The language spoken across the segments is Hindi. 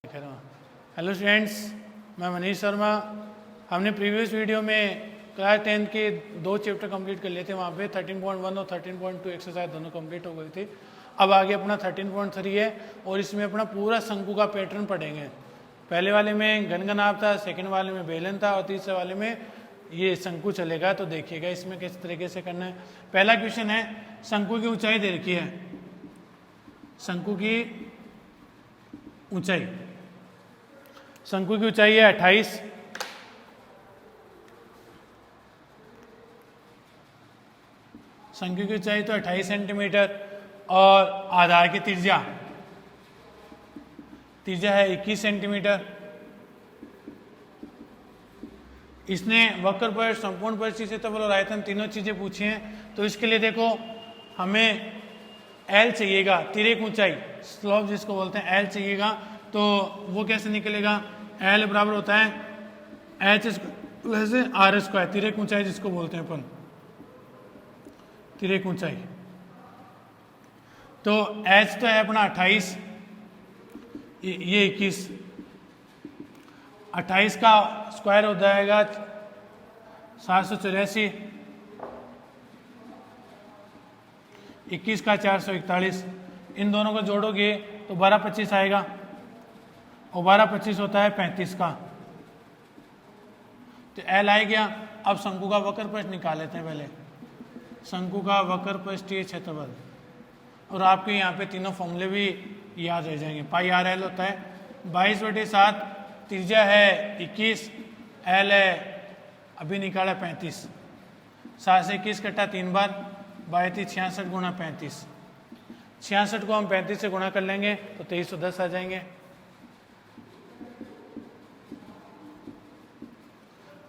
हेलो स्टूडेंट्स, मैं मनीष शर्मा। हमने प्रीवियस वीडियो में क्लास 10 के 2 चैप्टर कंप्लीट कर लिए थे। वहाँ पे 13.1 और 13.2 एक्सरसाइज दोनों कंप्लीट हो गई थी। अब आगे अपना 13.3 है और इसमें अपना पूरा शंकु का पैटर्न पढ़ेंगे। पहले वाले में घनघनाभ था, सेकंड वाले में बेलन था और तीसरे वाले में ये शंकु चलेगा। तो देखिएगा इसमें किस तरीके से करना है। पहला क्वेश्चन है, शंकु की ऊंचाई दे रखी है। शंकु की ऊंचाई, शंकु की ऊंचाई है 28। शंकु की ऊंचाई तो 28 सेंटीमीटर और आधार की त्रिज्या है 21 सेंटीमीटर। इसने वक्र पर, संपूर्ण पर, क्षेत्रफल और आयतन तीनों चीजें पूछी हैं। तो इसके लिए देखो, हमें एल चाहिएगा, तिर्यक ऊंचाई, स्लोप जिसको बोलते हैं, एल चाहिएगा। तो वो कैसे निकलेगा? एल बराबर होता है एच प्लस आर स्क्वायर, तिर्यक ऊंचाई जिसको बोलते हैं अपन, तिर्यक ऊंचाई। तो एच तो है अपना 28, ये 21, 28 का स्क्वायर हो जाएगा 784, 21 का 441। इन दोनों को जोड़ोगे तो 1225 आएगा और 1225 होता है 35 का। तो एल आ गया। अब शंकु का वक्र पृष्ठ निकाल लेते हैं। पहले शंकु का वक्र पृष्ठीय क्षेत्रफल, और आपके यहाँ पे तीनों फॉर्मूले भी याद रह जाएंगे। पाई आर एल होता है 22/7, त्रिज्या है 21, एल है अभी निकाला 35, 7 से 21 कटा 3 बार, 22 66 गुणा 35, 66 को हम 35 से गुणा कर लेंगे तो 2310 आ जाएंगे।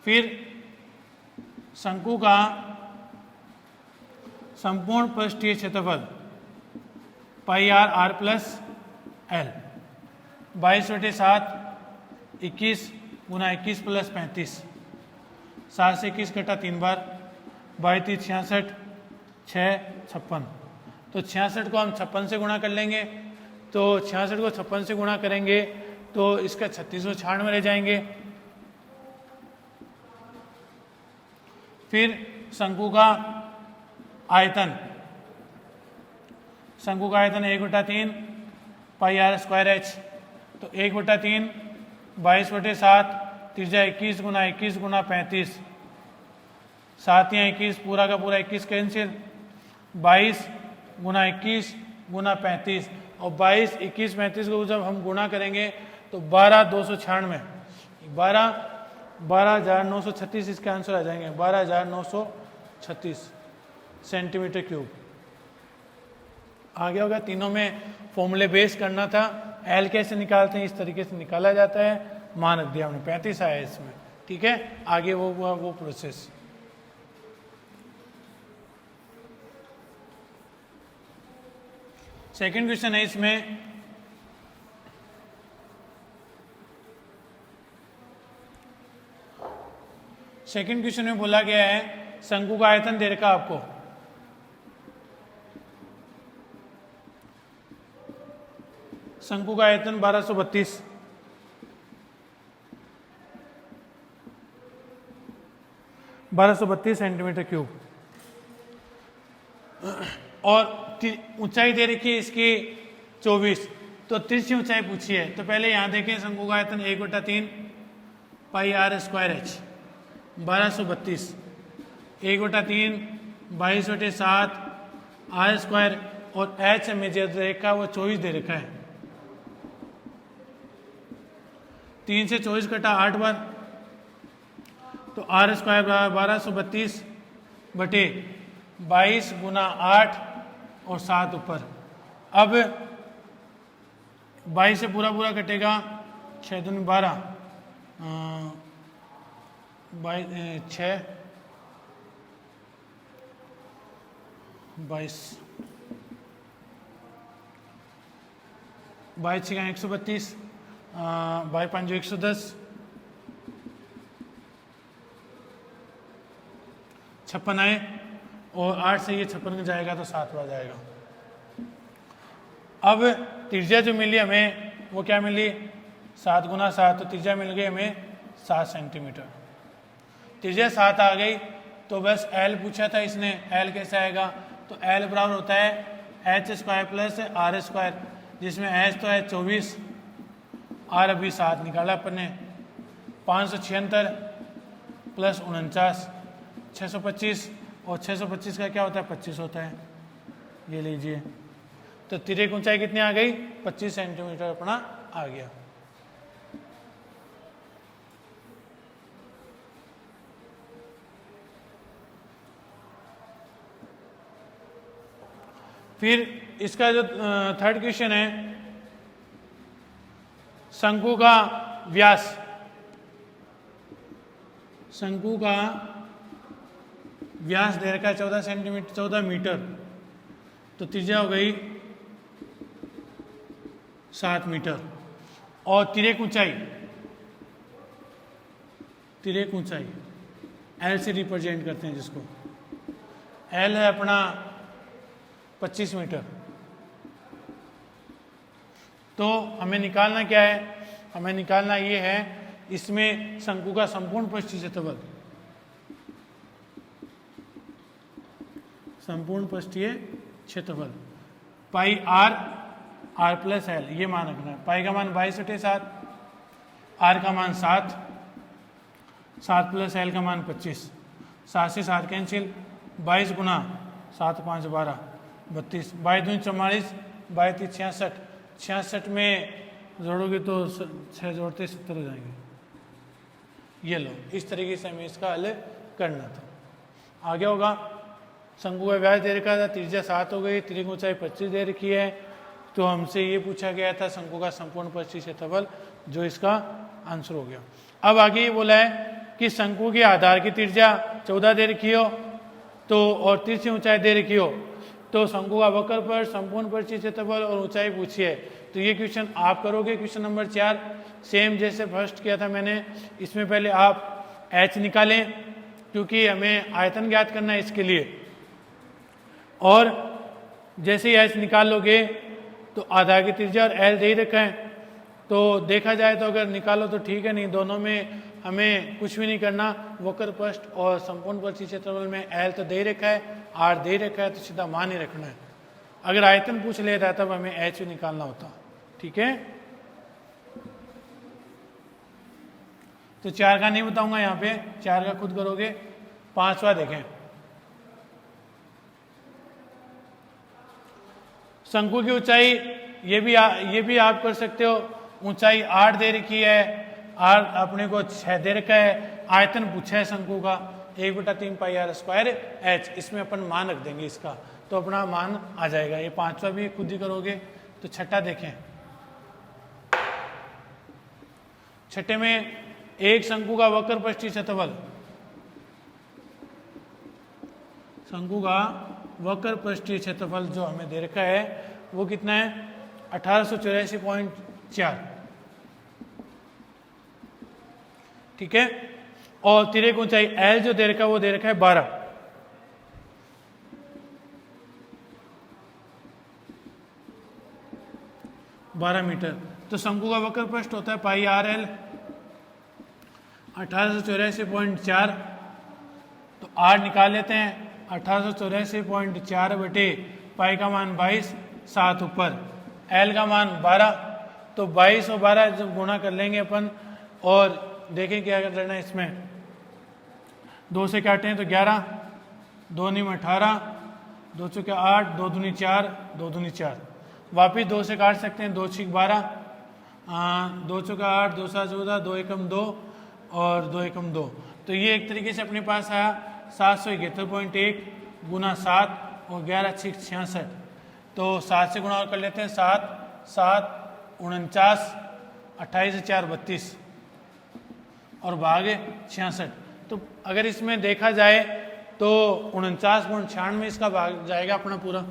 फिर शंकु का संपूर्ण पृष्ठीय क्षेत्रफल pi r r plus l, 22/7, 21 गुना 21 प्लस 35, 7 से 21 कटा 3 बार, 22 66, 6 56। तो 66 को हम 56 से गुणा कर लेंगे। तो 66 को 56 से गुणा करेंगे तो इसका 3696 रह जाएंगे। फिर शंकु का आयतन, शंकु का आयतन 1/3 पाई आर स्क्वायर एच। तो 1/3 22/7, त्रिज्या 21 गुना 21 गुना 35, 7 या 21, पूरा का पूरा 21 कैंसिल, 22 गुना 21 गुना 35, और 22 21 35 को जब हम गुणा करेंगे तो 12296, 12,936 इसके आंसर आ जाएंगे, 12,936 सेंटीमीटर क्यूब। आगे होगा, तीनों में फॉर्मूले बेस करना था। एल कैसे निकालते हैं, इस तरीके से निकाला जाता है। मान रख दिया हमने, 35 आया इसमें। ठीक है, आगे वो प्रोसेस। सेकंड क्वेश्चन है इसमें, सेकंड क्वेश्चन में बोला गया है शंकु का आयतन दे रखा आपको, शंकु का आयतन 1232 सेंटीमीटर क्यूब, और ऊंचाई दे रखी है इसकी 24। तो तिरछी ऊंचाई पूछी है। तो पहले यहां देखें, शंकु का आयतन 1/3 pi r square h, 1232, 1/3 22/7 r square, और एच में जो रेखा वो 24 दे रखा है। 3 से 24 कटा 8 बार, तो आर स्क्वायर बराबर 1232 बटे 22 गुना 8 और 7 ऊपर। अब 22 से पूरा पूरा कटेगा, 6 दूनी 12, 6 22 22 6 132, 22 5 110, 56 आए, और 8 से ये 56 में जाएगा तो 7 आ जाएगा। अब त्रिज्या जो मिली हमें वो क्या मिली 7 गुना 7, तो त्रिज्या मिल गई हमें 7 सेंटीमीटर। त्रिज्या 7 आ गई तो बस एल पूछा था इसने, एल कैसे आएगा, तो एल बराबर होता है H square plus R square, जिसमें एच तो है 24, आर अभी 7 निकाला अपन ने, 576 प्लस 49 625, और 625 का क्या होता है 25 होता है, ये लीजिए। तो तिरे की ऊंचाई कितनी आ गई 25 सेंटीमीटर अपना आ गया। फिर इसका जो थर्ड क्वेश्चन है, शंकु का व्यास, शंकु का व्यास दे रखा है 14 सेंटीमीटर 14 मीटर, तो त्रिज्या हो गई 7 मीटर, और तिरेक ऊंचाई, तिरेक ऊंचाई एल से रिप्रेजेंट करते हैं जिसको, एल है अपना 25 मीटर। तो हमें निकालना क्या है, हमें निकालना ये है, इसमें शंकु का संपूर्ण पृष्ठीय क्षेत्रफल, संपूर्ण पृष्ठीय क्षेत्रफल pi r, r plus L, ये मान रखना है। पाई का मान 22/7, आर का मान 7, 7 प्लस एल का मान 25, 7 से 7 कैंसिल, 22 गुना 7 5 12 32, 22 दूनी 44, 22 3 66, 66 में जोड़ोगे तो 6 जोड़ते 70 हो जाएंगे। ये लो, इस तरीके से हमें इसका हल करना था। आगे होगा, शंकु का व्यास दे रखा था, त्रिज्या 7 हो गई, तिरेक ऊंचाई 25 दे रखी है, तो हमसे ये पूछा गया था शंकु का संपूर्ण पृष्ठीय क्षेत्रफल, जो इसका आंसर हो गया। अब आगे ये बोला है कि शंकु के आधार की त्रिज्या 14 दे रखी हो, तो और तिरछी ऊंचाई दे रखी हो, तो शंकु का वक्र पर संपूर्ण पृष्ठीय क्षेत्रफल और ऊंचाई पूछी है। तो ये क्वेश्चन आप करोगे, क्वेश्चन नंबर 4 सेम जैसे फर्स्ट किया था मैंने। इसमें पहले आप एच निकालें, क्योंकि हमें आयतन ज्ञात करना है इसके लिए, और जैसे ही एच निकाल लोगे तो आधार की त्रिज्या और एल दे ही रखा है, तो देखा जाए तो अगर निकालो तो ठीक है, नहीं दोनों में हमें कुछ भी नहीं करना, वक्र पृष्ठ और संपूर्ण पृष्ठीय क्षेत्रफल में एल तो दे रखा है, आर दे रखा है, तो सीधा मान ही रखना है। अगर आयतन पूछ लेता तब हमें एच निकालना होता, ठीक है। तो 4 का नहीं बताऊंगा यहाँ पे, 4 का खुद करोगे। 5वां देखें, शंकु की ऊंचाई, ये भी आप कर सकते हो, ऊंचाई 8 दे रखी है, आर अपने को 6 दे रखा है, आयतन पूछा है शंकु का 1/3 पाई आर स्क्वायर एच, इसमें अपन मान रख देंगे इसका, तो अपना मान आ जाएगा। ये 5वां भी खुद ही करोगे। तो 6ठा देखें, 6ठे में एक शंकु का वक्र पृष्ठीय क्षेत्रफल, शंकु का वक्र पृष्ठीय क्षेत्रफल जो हमें दे रखा है वो कितना है 1884.4, ठीक है। और तिरेक ऊंचाई एल जो दे रखा है वो दे रखा है 12 मीटर। तो शंकु का वक्र पृष्ठ होता है पाई आर एल 1884.4, तो आर निकाल लेते हैं, 1884.4 बटे पाई का मान 22, 7 ऊपर, एल का मान 12, तो 22 और 12 जब गुणा कर लेंगे अपन, और देखें क्या करना है इसमें, 2 से काटें तो 11, 2 नी 18, 2 चौके 8, 2 दूनी 4, 2 दूनी 4, वापिस 2 से काट सकते हैं, 2 छीक 12, 2 चौका 8, 2 7 14, 2 एकम 2 और 2 एकम 2। तो ये एक तरीके से अपने पास आया 771.1 गुना 7 और 11 छीक 66, तो 7 से गुणा और कर लेते हैं, 7 7 49, 28 से 4 32 और भाग 66। तो अगर इसमें देखा जाए तो 49.96 इसका भाग जाएगा अपना पूरा।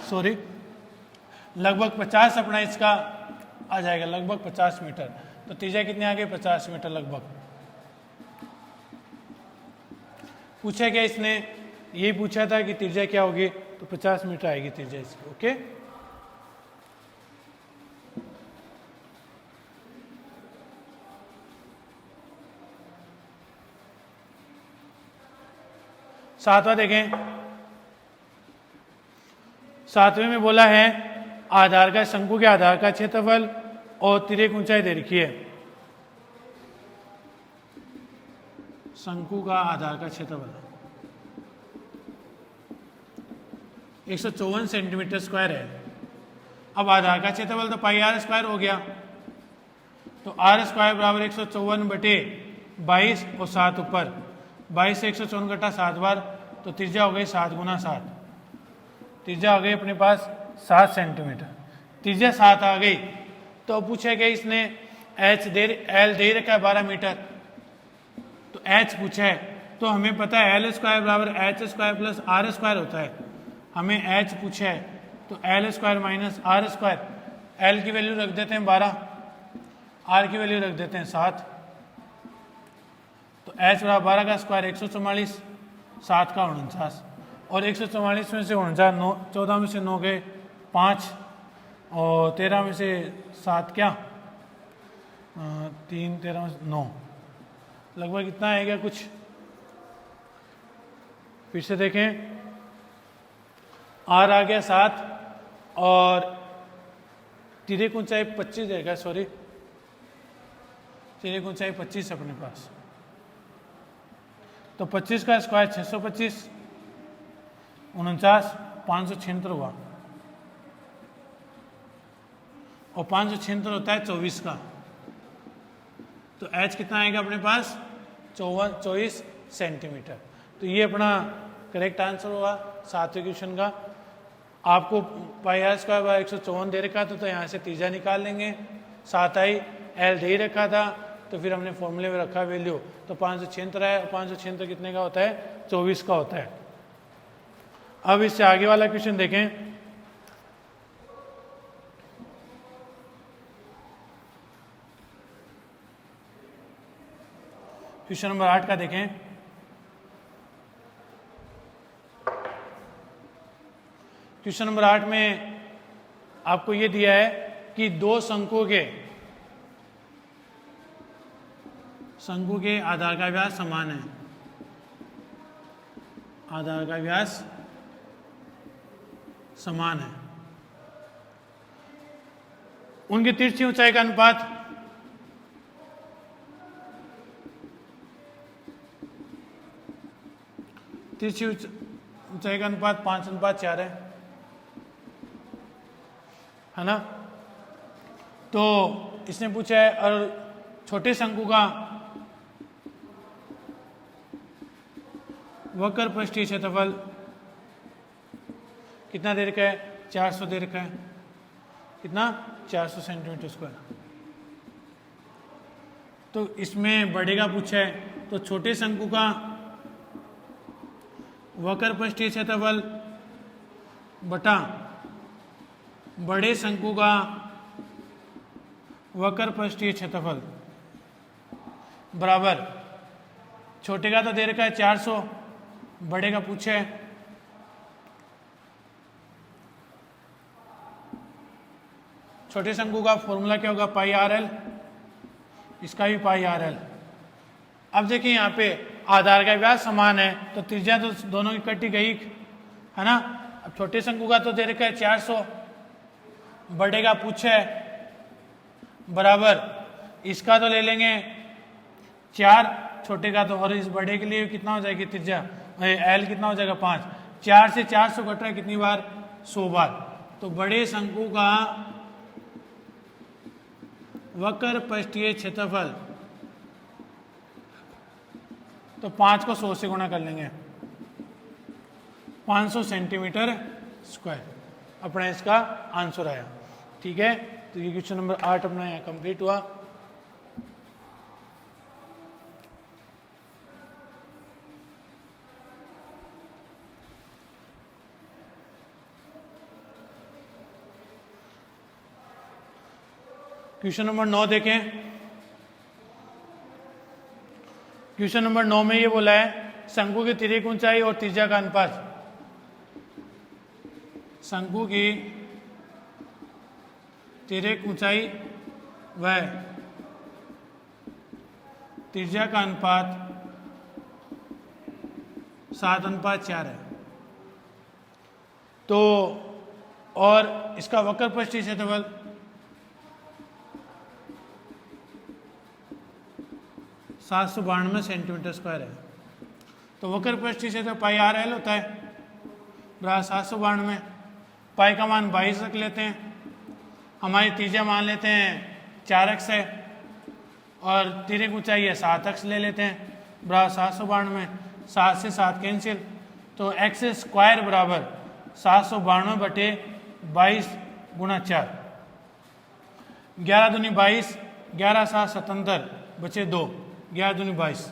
सॉरी, लगभग 50 अपना इसका आ जाएगा, लगभग 50 मीटर। तो त्रिज्या कितनी आ गई 50 मीटर लगभग। पूछा क्या इसने यही पूछा था कि त्रिज्या क्या होगी, तो 50 मीटर आएगी त्रिज्या इसकी। ओके, सातवां देखें। सातवें में बोला है आधार का शंकु के आधार का क्षेत्रफल और तिर्यक ऊंचाई दे रखी है। शंकु का आधार का क्षेत्रफल 154 सेंटीमीटर स्क्वायर है। अब आधार का क्षेत्रफल तो पाई आर स्क्वायर हो गया, तो आर स्क्वायर बराबर 154 बटे 22 और 7 ऊपर 22 से 154 घटा 7 बार, तो त्रिज्या हो गई 7 गुना 7। त्रिज्या आ गई अपने पास 7 सेंटीमीटर। त्रिज्या 7 आ गई तो पूछा गया इसने एच एल दे रखा है 12 मीटर, तो एच पूछा है, तो हमें पता है एल स्क्वायर बराबर H square plus R square होता है। हमें एच पूछा है तो L square minus R square, L की वैल्यू रख देते हैं 12, आर की वैल्यू रख देते हैं 7, तो एच बराबर 12 का स्क्वायर 144, 7 का 49, और 144 में से 49 14 में से 9 गए 5, और 13 में से 7 क्या 3, 13 में से 9, लगभग इतना आएगा कुछ। फिर से देखें, आर आ गया 7 और तिर्यक ऊंचाई 25 देगा, सॉरी तिर्यक ऊंचाई 25 अपने पास, तो 25 का स्क्वायर 625, 49, 576 हुआ, और 576 होता है 24 का, तो एच कितना आएगा अपने पास 24 सेंटीमीटर। तो ये अपना करेक्ट आंसर होगा 7वें क्वेश्चन का। आपको पाई आर स्क्वायर बाय 154 दे रखा था, तो यहाँ से त्रिज्या निकाल लेंगे, 7 आई, एल दे ही रखा था, तो फिर हमने फॉर्मूले में रखा वैल्यू, तो 576 है, 576 कितने का होता है 24 का होता है। अब इससे आगे वाला क्वेश्चन देखें। क्वेश्चन नंबर 8 का देखें। क्वेश्चन नंबर 8 में आपको यह दिया है कि दो शंकुओं के आधार का व्यास समान है, आधार का व्यास समान है, उनकी तिरछी ऊंचाई का अनुपात तिरछी ऊंचाई का अनुपात 5:4 है ना। तो इसने पूछा है और छोटे शंकु का वक्र पृष्ठीय क्षेत्रफल कितना दे रखा है 400 दे रखा है, कितना 400 सेंटीमीटर स्क्वायर। तो इसमें बड़े का पूछा है, तो छोटे शंकु का वक्र पृष्ठीय क्षेत्रफल बटा बड़े शंकु का वक्र पृष्ठीय क्षेत्रफल बराबर, छोटे का तो दे रखा है 400, बड़े का पूछा है छोटे शंकु का फॉर्मूला क्या होगा पाई आर एल, इसका भी पाई आर एल। अब देखिए यहाँ पे आधार का व्यास समान है, तो त्रिज्या तो दोनों की कटी गई है ना। अब छोटे शंकु का तो दे रखा है 400, बड़े का पूछा है बराबर, इसका तो ले लेंगे 4, छोटे का तो, और इस बड़े के लिए कितना हो जाएगी त्रिज्या एल कितना हो जाएगा 5, 4 से 400 कट रहा है कितनी बार 100 बार। तो बड़े शंकु का वक्र पृष्ठीय क्षेत्रफल, तो 5 को 100 से गुणा कर लेंगे, 500 सेंटीमीटर स्क्वायर अपना इसका आंसर आया। ठीक है, तो ये क्वेश्चन नंबर 8 अपना यहाँ कंप्लीट हुआ। क्वेश्चन नंबर 9 देखें। क्वेश्चन नंबर 9 में ये बोला है शंकु की तिर्यक ऊंचाई और त्रिज्या का अनुपात। शंकु की तिर्यक ऊंचाई व त्रिज्या का अनुपात 7:4 है। तो और इसका वक्र पृष्ठीय क्षेत्रफल 792 सेंटीमीटर स्क्वायर है। तो वक्र पृष्ठीय क्षेत्र पाई आर एल होता है बराबर 792। पाई का मान 22 रख लेते हैं, हमारी त्रिज्या मान लेते हैं 4x है और तिर्यक ऊंचाई है 7x ले लेते हैं बराबर 792। 7 से 7 कैंसिल, तो x स्क्वायर बराबर 792 बटे 22 गुणा 4। 11 दूनी 22, 11 7 77 बचे 2, 11 दूनी 22।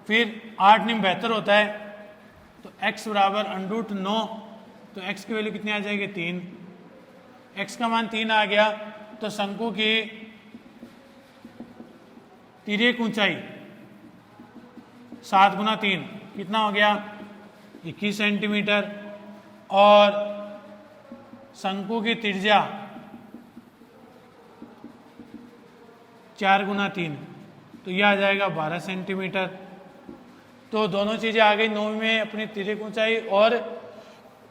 फिर 8 निम 72 होता है, तो x बराबर √9, तो x की वैल्यू कितनी आ जाएगी 3। x का मान 3 आ गया, तो शंकु की तिर्यक ऊंचाई 7 गुना 3 कितना हो गया 21 सेंटीमीटर और शंकु की त्रिज्या 4 गुना 3, तो यह आ जाएगा 12 सेंटीमीटर। तो दोनों चीज़ें आ गई 9 में, अपनी तिर्यक ऊंचाई और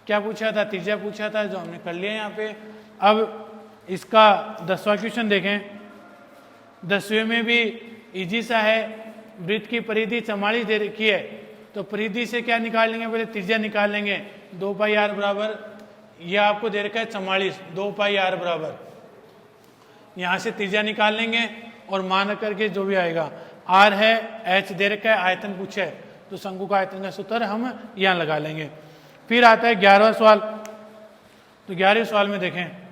क्या पूछा था, त्रिज्या पूछा था, जो हमने कर लिया यहाँ पे। अब इसका 10वां क्वेश्चन देखें। 10वें में भी इजी सा है। वृत्त की परिधि 44 दे रखी है, तो परिधि से क्या निकाल लेंगे, पहले त्रिज्या निकाल लेंगे। 2 पाई आर बराबर, यह आपको दे रखा है 44, 2 पाई आर बराबर, यहाँ से त्रिज्या निकाल लेंगे और मान करके जो भी आएगा। आर है, एच दे रखा है, आयतन पूछा है, तो शंकु का आयतन का सूत्र हम यहाँ लगा लेंगे। फिर आता है 11वां सवाल। तो 11वें सवाल में देखें,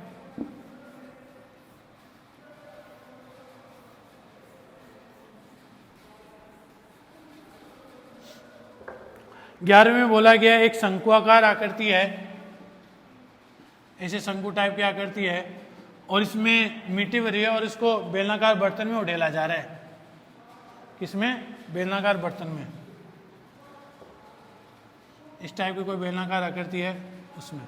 ग्यारहवें में बोला गया एक शंकुआकार आकृति है, ऐसे शंकु टाइप की आकृति है और इसमें मिट्टी भरी है और इसको बेलनाकार बर्तन में उड़ेला जा रहा है। किसमें, बेलनाकार बर्तन में। इस टाइप की कोई बेलनाकार आकृति है उसमें,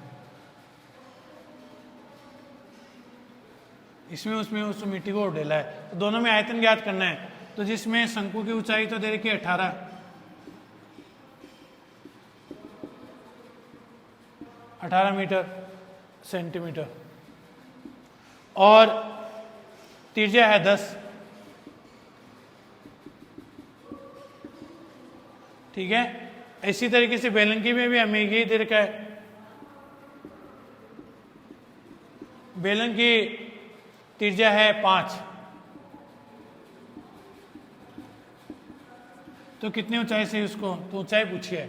इसमें उसमें उस मिट्टी को उड़ेला है। तो दोनों में आयतन ज्ञात करना है। तो जिसमें शंकु की ऊंचाई तो दे रखी है 18 मीटर सेंटीमीटर और त्रिज्या है 10। ठीक है, इसी तरीके से बेलनकी में भी हमें यही दे रखा है। बेलन की त्रिज्या है 5, तो कितनी ऊंचाई से उसको, तो ऊंचाई पूछी है।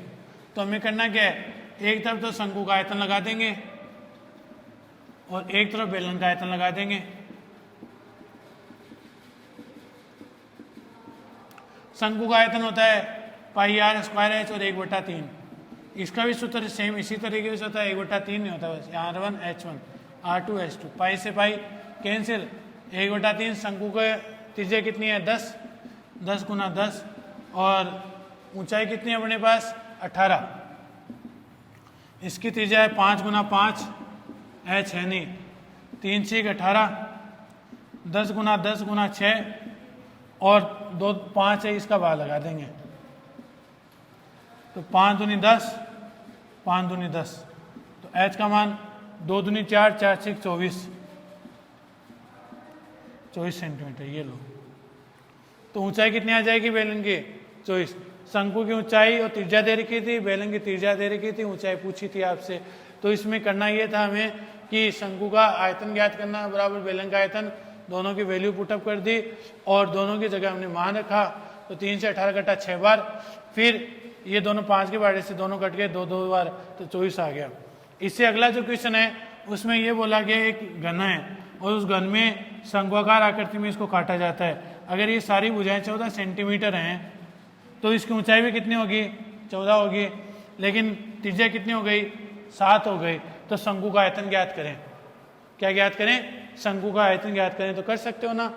तो हमें करना क्या है, एक तरफ तो शंकु का आयतन लगा देंगे और एक तरफ बेलन का आयतन लगा देंगे। शंकु का आयतन होता है पाई आर स्क्वायर एच और 1/3। इसका भी सूत्र सेम इसी तरीके से होता है, 1/3 नहीं होता, बस R1 H1 R2 H2। पाई से पाई कैंसिल, 1/3। शंकु का त्रिज्या कितनी है 10, 10 गुना 10 और ऊंचाई कितनी है अपने पास 18। इसकी त्रिज्या है 5 गुना 5, H है नहीं, 3 6 18, 10 गुना 10 गुना 6 और 2 5 है, इसका भाग लगा देंगे। तो 5 दूनी 10, 5 दूनी 10, तो H का मान 2 दूनी 4, 4 6 24 सेंटीमीटर। ये लो, तो ऊंचाई कितनी आ जाएगी बेलन की 24। शंकु की ऊंचाई और त्रिज्या दे रखी थी, बेलन की त्रिज्या दे रखी थी, ऊंचाई पूछी थी आपसे। तो इसमें करना ये था हमें कि शंकु का आयतन ज्ञात करना बराबर बेलन का आयतन, दोनों की वैल्यू पुटअप कर दी और दोनों की जगह हमने मान रखा। तो 3 से 18 कटा 6 बार, फिर ये दोनों 5 के बारे से दोनों कट गए 2 बार, तो 24 आ गया। इससे अगला जो क्वेश्चन है उसमें ये बोला गया एक घन है और उस घन में शंक्वाकार आकृति में इसको काटा जाता है। अगर ये सारी भुजाएं 14 सेंटीमीटर हैं तो इसकी ऊंचाई भी कितनी होगी 14 होगी, लेकिन त्रिज्या कितनी हो गई 7 हो गई। तो शंकु का आयतन ज्ञात करें। क्या ज्ञात करें, शंकु का आयतन ज्ञात करें। तो कर सकते हो ना,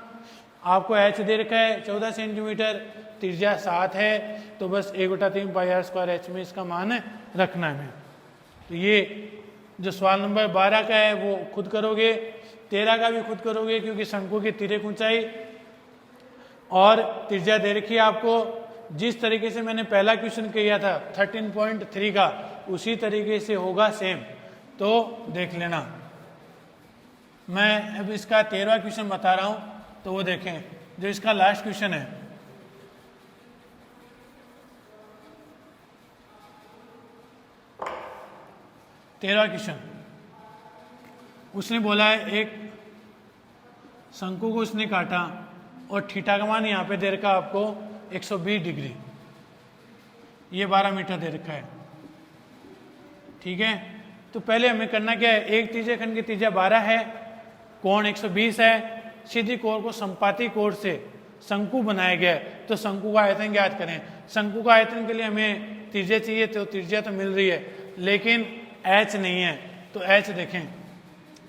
आपको एच दे रखा है 14 सेंटीमीटर, त्रिज्या 7 है, तो बस 1/3 पाई आर स्क्वायर एच में इसका मान रखना है हमें। तो ये जो सवाल नंबर 12 का है वो खुद करोगे, 13 का भी खुद करोगे, क्योंकि शंकु की तिर्यक ऊंचाई और त्रिज्या दे रखी है आपको। जिस तरीके से मैंने पहला क्वेश्चन किया था 13.3 का, उसी तरीके से होगा सेम, तो देख लेना। मैं अब इसका 13वां क्वेश्चन बता रहा हूं, तो वो देखें जो इसका लास्ट क्वेश्चन है। तेरहवां क्वेश्चन, उसने बोला है एक शंकु को उसने काटा और थीटा का मान यहाँ पे दे रखा आपको 120 डिग्री, ये 12 मीटर दे रखा है, ठीक है। तो पहले हमें करना क्या है, एक त्रिज्या खंड की त्रिज्या 12 है, कोण 120 है, सीधी कोण को संपाती कोण से शंकु बनाया गया है, तो शंकु का आयतन ज्ञात करें। शंकु का आयतन के लिए हमें त्रिज्या चाहिए, तो त्रिज्या तो मिल रही है लेकिन एच नहीं है, तो एच देखें।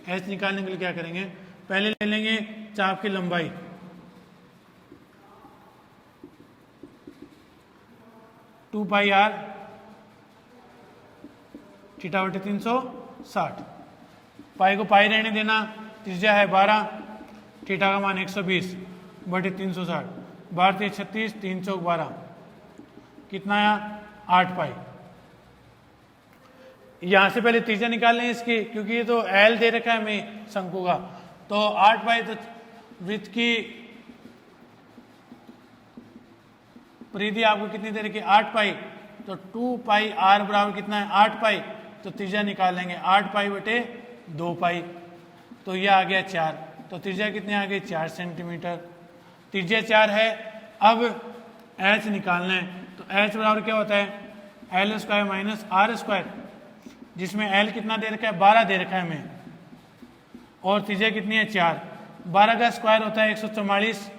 एच निकालने के लिए क्या करेंगे, पहले ले लेंगे चाप की लंबाई, टू पाई आर थीटा बटे 360, पाई को पाई रहने देना, त्रिज्या है 12, थीटा का मान 120 बटे 360, 12 3 36, 3 चौक 12, कितना आया 8 पाई। यहां से पहले त्रिज्या निकाल लें इसकी, क्योंकि ये तो एल दे रखा है हमें शंकु का, तो 8 पाई, तो वृत्त की परिधि आपको कितनी दे रखी है 8 पाई, तो 2 पाई आर बराबर कितना है 8 पाई, तो त्रिज्या निकाल लेंगे 8 पाई बटे 2 पाई, तो ये आ गया 4, तो त्रिज्या कितनी आ गई 4 सेंटीमीटर, त्रिज्या 4 है। अब एच निकालना है, तो एच बराबर क्या होता है L square minus R square, जिसमें एल कितना दे रखा है 12 दे रखा है हमें, और त्रिज्या कितनी है 4, 12 का स्क्वायर होता है 144,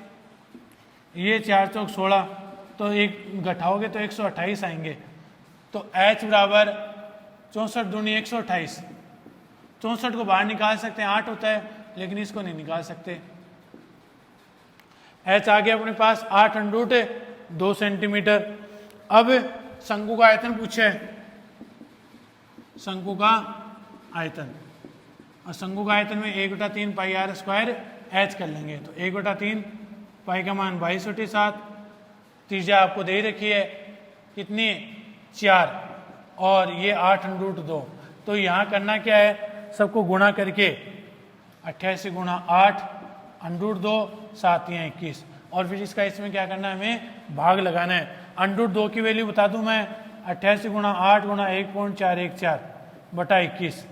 ये 4 चौक 16, तो एक घटाओगे तो 128 आएंगे, तो एच बराबर 64 दूनी 128, 64 को बाहर निकाल सकते हैं 8 होता है, लेकिन इसको नहीं निकाल सकते। एच आ गया अपने पास 8√2 सेंटीमीटर। अब शंकु का आयतन पूछे है, शंकु का आयतन, और शंकु का आयतन में 1/3 पाई आर स्क्वायर एच कर लेंगे, तो 1/3 पाई का मान 22/7, त्रिज्या आपको दे रखी है कितनी 4, और ये 8√2, तो यहाँ करना क्या है, सबको गुणा करके 88 गुणा 8 √2 7 या 21, और फिर इसका इसमें क्या करना है हमें भाग लगाना है। √2 की वैल्यू बता दूं मैं, 88 गुणा 8 गुणा 1.414 बटा 21,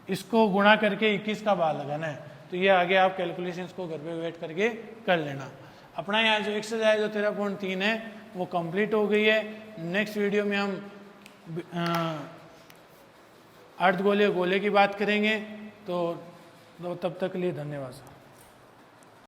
इसको गुणा करके 21 का भाग लगाना है। तो ये आगे आप कैलकुलेशंस को घर पे वेट करके कर लेना। अपना यहाँ जो एक्सरसाइज जो 13.3 है वो कंप्लीट हो गई है। नेक्स्ट वीडियो में हम अर्धगोले गोले की बात करेंगे, तो तब तक के लिए धन्यवाद।